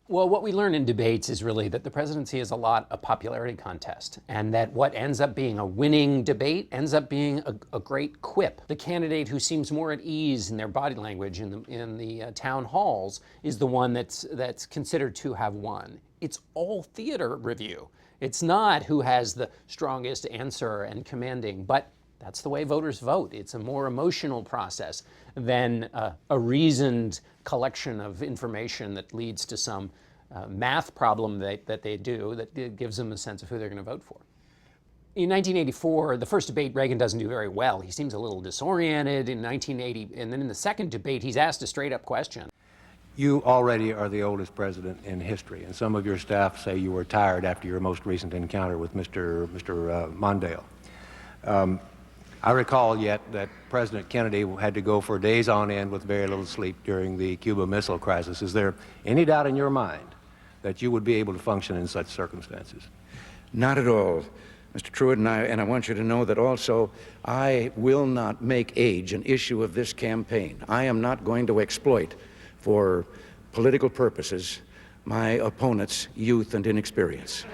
Well, what we learn in debates is really that the presidency is a lot a popularity contest, and that what ends up being a winning debate ends up being a great quip. The candidate who seems more at ease in their body language in the town halls is the one that's considered to have won. It's all theater review. It's not who has the strongest answer and commanding, but that's the way voters vote. It's a more emotional process than a reasoned collection of information that leads to some math problem that they do that gives them a sense of who they're going to vote for. In 1984, the first debate, Reagan doesn't do very well. He seems a little disoriented. In 1980, and then in the second debate, he's asked a straight-up question. You already are the oldest president in history, and some of your staff say you were tired after your most recent encounter with Mr. Mondale. I recall yet that President Kennedy had to go for days on end with very little sleep during the Cuba Missile Crisis. Is there any doubt in your mind that you would be able to function in such circumstances? Not at all, Mr. Truitt, and I want you to know that also I will not make age an issue of this campaign. I am not going to exploit for political purposes my opponent's youth and inexperience.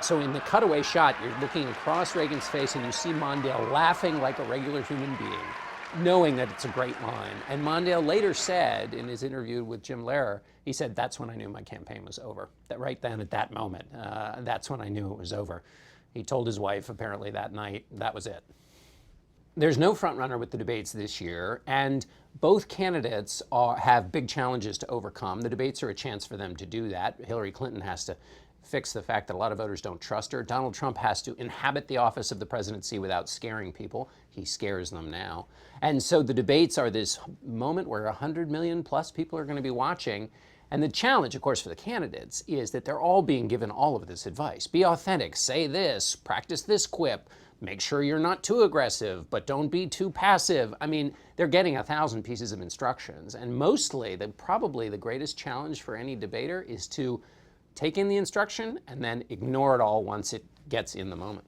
So in the cutaway shot, you're looking across Reagan's face and you see Mondale laughing like a regular human being, knowing that it's a great line. And Mondale later said in his interview with Jim Lehrer, he said, that's when I knew my campaign was over. That right then at that moment, that's when I knew it was over. He told his wife apparently that night, that was it. There's no frontrunner with the debates this year, and both candidates have big challenges to overcome. The debates are a chance for them to do that. Hillary Clinton has to fix the fact that a lot of voters don't trust her. Donald Trump has to inhabit the office of the presidency without scaring people. He scares them now. And so the debates are this moment where 100 million plus people are going to be watching. And the challenge, of course, for the candidates is that they're all being given all of this advice. Be authentic, say this, practice this quip, make sure you're not too aggressive, but don't be too passive. I mean, they're getting 1,000 pieces of instructions. And mostly, probably the greatest challenge for any debater is to take in the instruction and then ignore it all once it gets in the moment.